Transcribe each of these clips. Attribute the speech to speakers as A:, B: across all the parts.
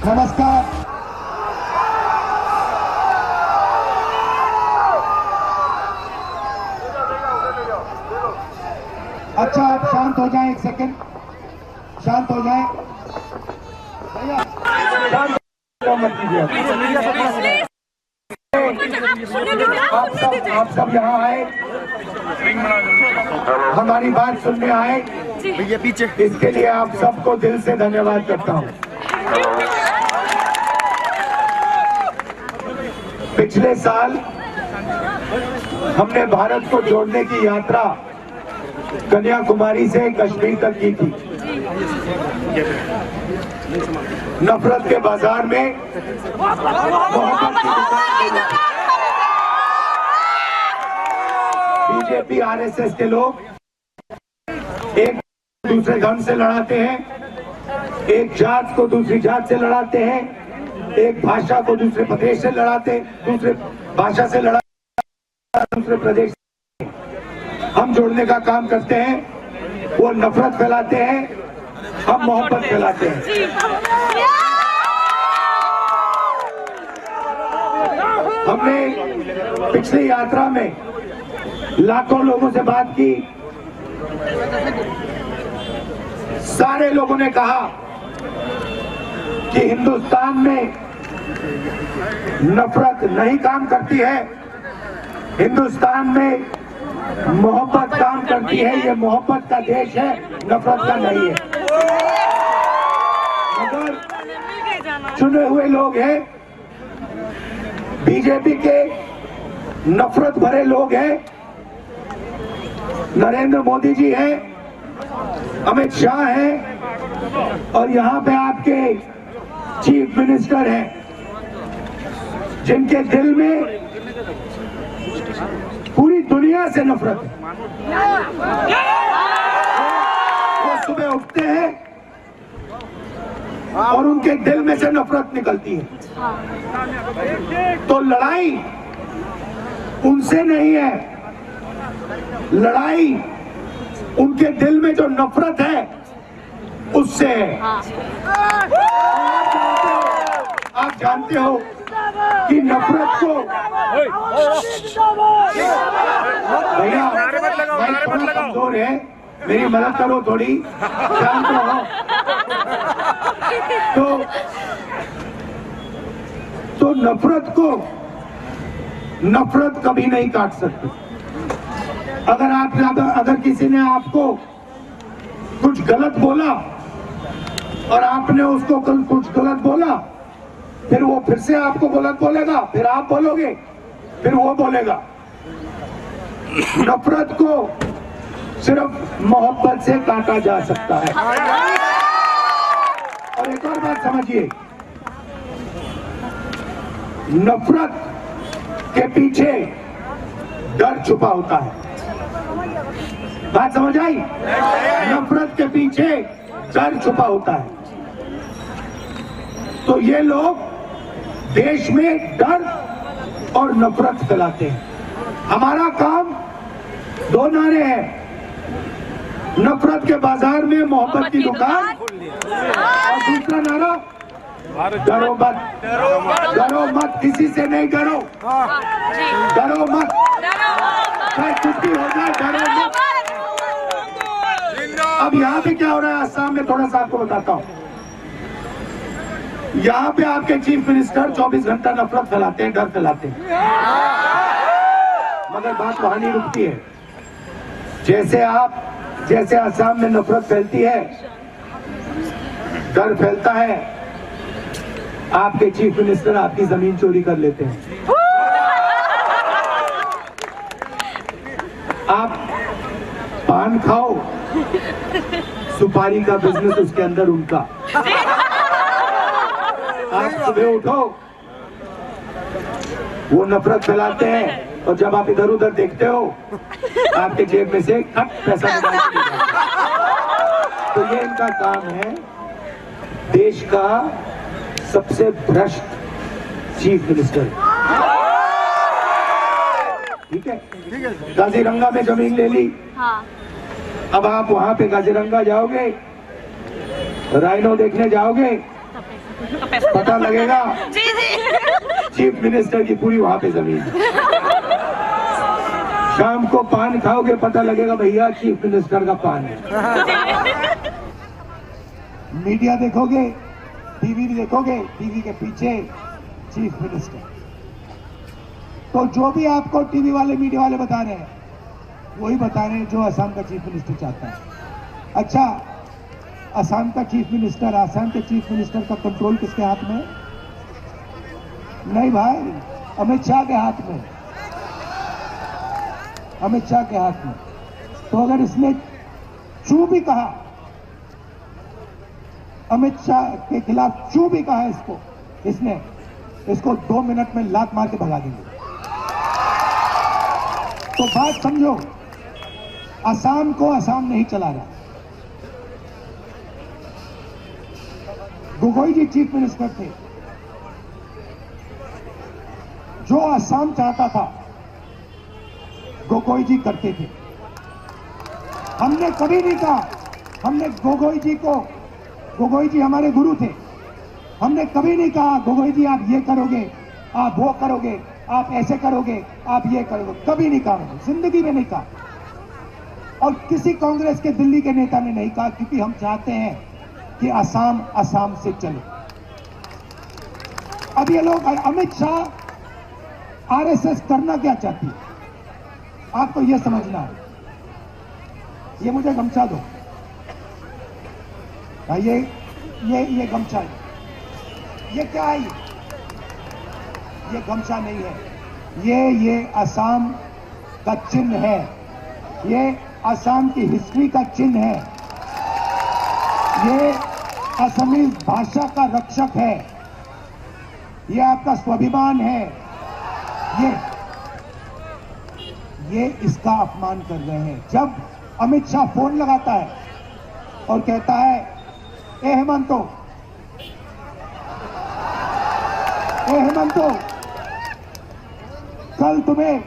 A: नमस्कार। अच्छा, आप शांत हो जाएं, एक सेकंड शांत हो जाएं भैया। आप सब यहाँ आए, हमारी बात सुनने आए भैया पीछे, इसके लिए आप सबको दिल से धन्यवाद करता हूँ। पिछले साल हमने भारत को जोड़ने की यात्रा कन्याकुमारी से कश्मीर तक की थी। नफरत के बाजार में मोहब्बत की दुकान, बीजेपी आरएसएस के लोग एक दूसरे धर्म से लड़ाते हैं, एक जात को दूसरी जात से लड़ाते हैं, एक भाषा को दूसरे प्रदेश से लड़ाते हैं, दूसरे भाषा से लड़ाते, दूसरे प्रदेश से। हम जोड़ने का काम करते हैं, वो नफरत फैलाते हैं, हम मोहब्बत फैलाते हैं। हमने पिछली यात्रा में लाखों लोगों से बात की, सारे लोगों ने कहा कि हिंदुस्तान में नफरत नहीं काम करती है, हिंदुस्तान में मोहब्बत काम करती है। ये मोहब्बत का देश है, नफरत का नहीं है। मगर चुने हुए लोग हैं, बीजेपी के नफरत भरे लोग हैं, नरेंद्र मोदी जी हैं, अमित शाह हैं, और यहाँ पे आपके चीफ मिनिस्टर हैं, जिनके दिल में पूरी दुनिया से नफरत है। वो सुबह उठते हैं और उनके दिल में से नफरत निकलती है। तो लड़ाई उनसे नहीं है, लड़ाई उनके दिल में जो नफरत है उससे है। आप जानते हो कि नफरत को, भैया भाई थोड़ा कमजोर है, मेरी मदद करो थोड़ी, शांत रहो। तो नफरत को नफरत कभी नहीं काट सकती। अगर किसी ने आपको कुछ गलत बोला और आपने उसको कुछ गलत बोला, फिर वो फिर से आपको गलत बोलेगा, फिर आप बोलोगे, फिर वो बोलेगा। नफरत को सिर्फ मोहब्बत से काटा जा सकता है। और एक और बात समझिए, नफरत के पीछे डर छुपा होता है। बात समझ आई? नफरत के पीछे डर छुपा होता है। तो ये लोग देश में डर और नफरत फैलाते हैं। हमारा काम दो नारे हैं, नफरत के बाजार में मोहब्बत की दुकान, और दूसरा नारा डरो मत, डरो मत, किसी से नहीं डरो, डरो मत, चाहे कुछ भी हो जाए, डरो मत। अब यहाँ पे क्या हो रहा है असम में, थोड़ा सा आपको बताता हूँ। यहाँ पे आपके चीफ मिनिस्टर 24 घंटा नफरत फैलाते हैं, डर फैलाते हैं, मगर बात वहां नहीं रुकती है। जैसे असम में नफरत फैलती है, डर फैलता है, आपके चीफ मिनिस्टर आपकी जमीन चोरी कर लेते हैं। आप पान खाओ, सुपारी का बिजनेस उसके अंदर उनका। आप सुबह उठो, वो नफरत फैलाते हैं, और जब आप इधर उधर देखते हो, आपके जेब में से खट पैसा निकाल के जाता है। तो ये इनका काम है। देश का सबसे भ्रष्ट चीफ मिनिस्टर, ठीक है। काजीरंगा में जमीन ले ली, अब आप वहां पे काजीरंगा जाओगे, राइनो देखने जाओगे, पता लगेगा चीफ मिनिस्टर की पूरी वहां पे जमीन। शाम को पान खाओगे पता लगेगा भैया चीफ मिनिस्टर का पान है। मीडिया देखोगे, टीवी भी देखोगे, टीवी के पीछे चीफ मिनिस्टर। तो जो भी आपको टीवी वाले मीडिया वाले बता रहे हैं वही बता रहे हैं जो असम का चीफ मिनिस्टर चाहता है। अच्छा, असम का चीफ मिनिस्टर, असम के चीफ मिनिस्टर का कंट्रोल किसके हाथ में? नहीं भाई, अमित शाह के हाथ में, अमित शाह के हाथ में। तो अगर इसने चू भी कहा, अमित शाह के खिलाफ चू भी कहा इसको 2 मिनट में लात मार के भगा देंगे। तो बात समझो, असम को असम नहीं चला रहा। गोगोई जी चीफ मिनिस्टर थे, जो असम चाहता था गोगोई जी करते थे। हमने कभी नहीं कहा, हमने गोगोई जी हमारे गुरु थे, हमने कभी नहीं कहा गोगोई जी आप ये करोगे, आप वो करोगे, आप ऐसे करोगे, आप ये करोगे, कभी नहीं कहा, मैंने जिंदगी में नहीं कहा। और किसी कांग्रेस के दिल्ली के नेता ने नहीं कहा, क्योंकि हम चाहते हैं कि असम से चले। अब ये लोग, अमित शाह आरएसएस करना क्या चाहती है आपको ये समझना है। ये मुझे गमछा दो, ये गमछा है, ये क्या है? ये गमछा नहीं है, ये असम का चिन्ह है, ये असम की हिस्ट्री का चिन्ह है, ये असमी भाषा का रक्षक है, ये आपका स्वाभिमान है। ये इसका अपमान कर रहे हैं। जब अमित शाह फोन लगाता है और कहता है ए हेमंतो, कल तुम्हें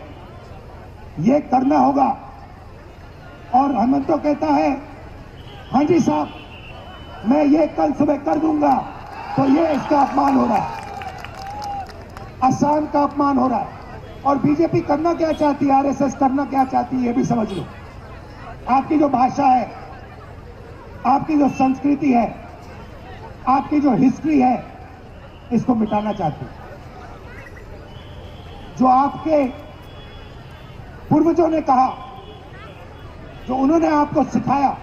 A: ये करना होगा, और हेमंतो कहता है हाँ जी साहब मैं ये कल सुबह कर दूंगा, तो ये इसका अपमान हो रहा है, असम का अपमान हो रहा है। और बीजेपी करना क्या चाहती है, आरएसएस करना क्या चाहती है, ये भी समझ लो। आपकी जो भाषा है, आपकी जो संस्कृति है, आपकी जो हिस्ट्री है, इसको मिटाना चाहती है। जो आपके पूर्वजों ने कहा, जो उन्होंने आपको सिखाया,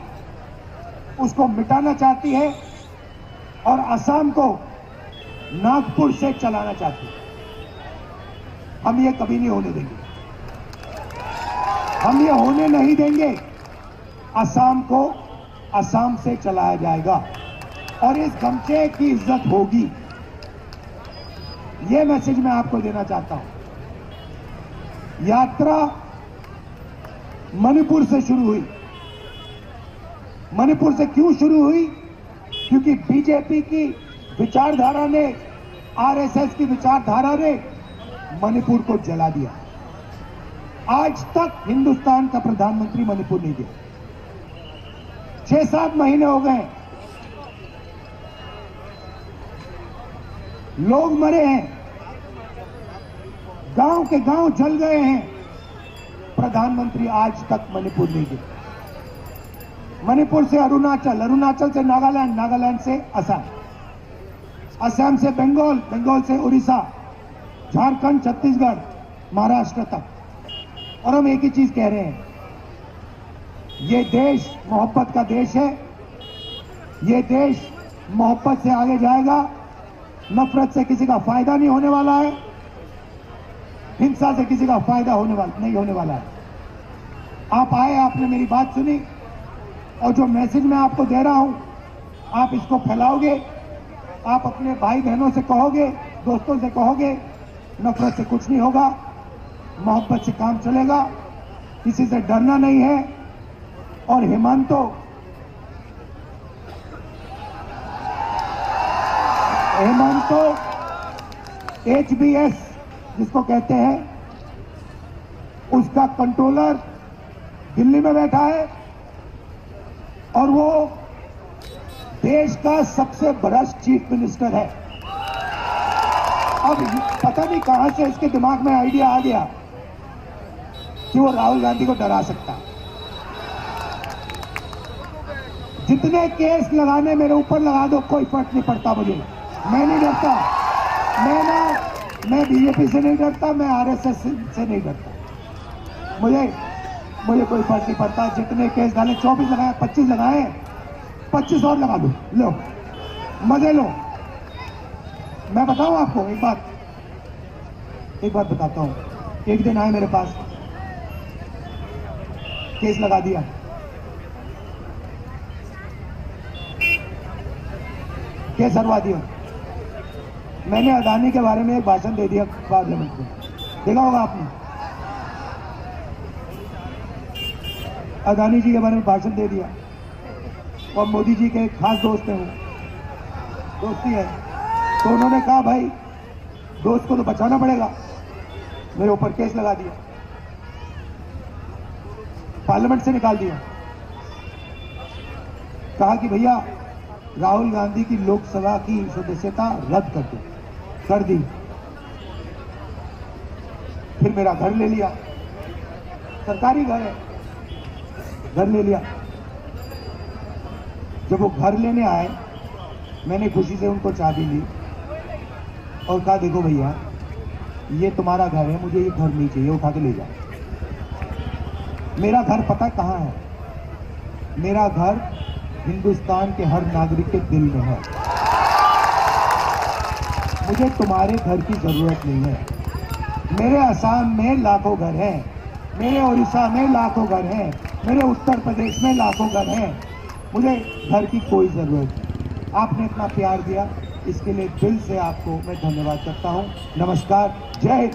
A: उसको मिटाना चाहती है और असम को नागपुर से चलाना चाहती है। हम ये कभी नहीं होने देंगे, हम ये होने नहीं देंगे। असम को असम से चलाया जाएगा और इस गमछे की इज्जत होगी। ये मैसेज मैं आपको देना चाहता हूं। यात्रा मणिपुर से शुरू हुई। मणिपुर से क्यों शुरू हुई? क्योंकि बीजेपी की विचारधारा ने, आरएसएस की विचारधारा ने मणिपुर को जला दिया। आज तक हिंदुस्तान का प्रधानमंत्री मणिपुर नहीं गया। 6-7 महीने हो गए, लोग मरे हैं, गांव के गांव जल गए हैं, प्रधानमंत्री आज तक मणिपुर नहीं गए। मणिपुर से अरुणाचल, अरुणाचल से नागालैंड, नागालैंड से असम, असम से बंगाल, बंगाल से उड़ीसा, झारखंड, छत्तीसगढ़, महाराष्ट्र तक। और हम एक ही चीज कह रहे हैं, ये देश मोहब्बत का देश है, ये देश मोहब्बत से आगे जाएगा। नफरत से किसी का फायदा नहीं होने वाला है, हिंसा से किसी का फायदा नहीं होने वाला है। आप आए, आपने मेरी बात सुनी, और जो मैसेज मैं आपको दे रहा हूं, आप इसको फैलाओगे, आप अपने भाई बहनों से कहोगे, दोस्तों से कहोगे, नफरत से कुछ नहीं होगा, मोहब्बत से काम चलेगा, किसी से डरना नहीं है। और हेमंतो, HBS जिसको कहते हैं, उसका कंट्रोलर दिल्ली में बैठा है और वो देश का सबसे भ्रष्ट चीफ मिनिस्टर है। अब पता नहीं कहां से इसके दिमाग में आइडिया आ गया कि वो राहुल गांधी को डरा सकता। जितने केस लगाने मेरे ऊपर लगा दो, कोई फर्क नहीं पड़ता मुझे। मैं नहीं डरता, मैं बीजेपी से नहीं डरता, मैं आरएसएस से नहीं डरता। मुझे कोई फर्क नहीं पड़ता। जितने केस डाले, 24 लगाए, 25 लगाए, 25 और लगा दो, लो मजे लो। मैं बताऊं आपको एक बात बताता हूं। एक दिन आए मेरे पास, केस लगा दिया, केस हरवा दिया। मैंने अदानी के बारे में एक भाषण दे दिया पार्लियामेंट में, देखा होगा आपने। अदानी जी के बारे में भाषण दे दिया, और मोदी जी के खास दोस्त हैं, वो दोस्ती है, तो उन्होंने कहा भाई दोस्त को तो बचाना पड़ेगा, मेरे ऊपर केस लगा दिया, पार्लियामेंट से निकाल दिया। कहा कि भैया राहुल गांधी की लोकसभा की सदस्यता रद्द कर दो, कर दी। फिर मेरा घर ले लिया, सरकारी घर है, घर ले लिया। जब वो घर लेने आए, मैंने खुशी से उनको चाबी ली और कहा देखो भैया ये तुम्हारा घर है, मुझे ये घर नहीं चाहिए, उठा के ले जाओ। मेरा घर पता कहाँ है? मेरा घर हिंदुस्तान के हर नागरिक के दिल में है। मुझे तुम्हारे घर की जरूरत नहीं है। मेरे असम में लाखों घर हैं, मेरे उड़ीसा में लाखों घर हैं, मेरे उत्तर प्रदेश में लाखों घर हैं। मुझे घर की कोई जरूरत नहीं। आपने इतना प्यार दिया, इसके लिए दिल से आपको मैं धन्यवाद करता हूं। नमस्कार, जय हिंद।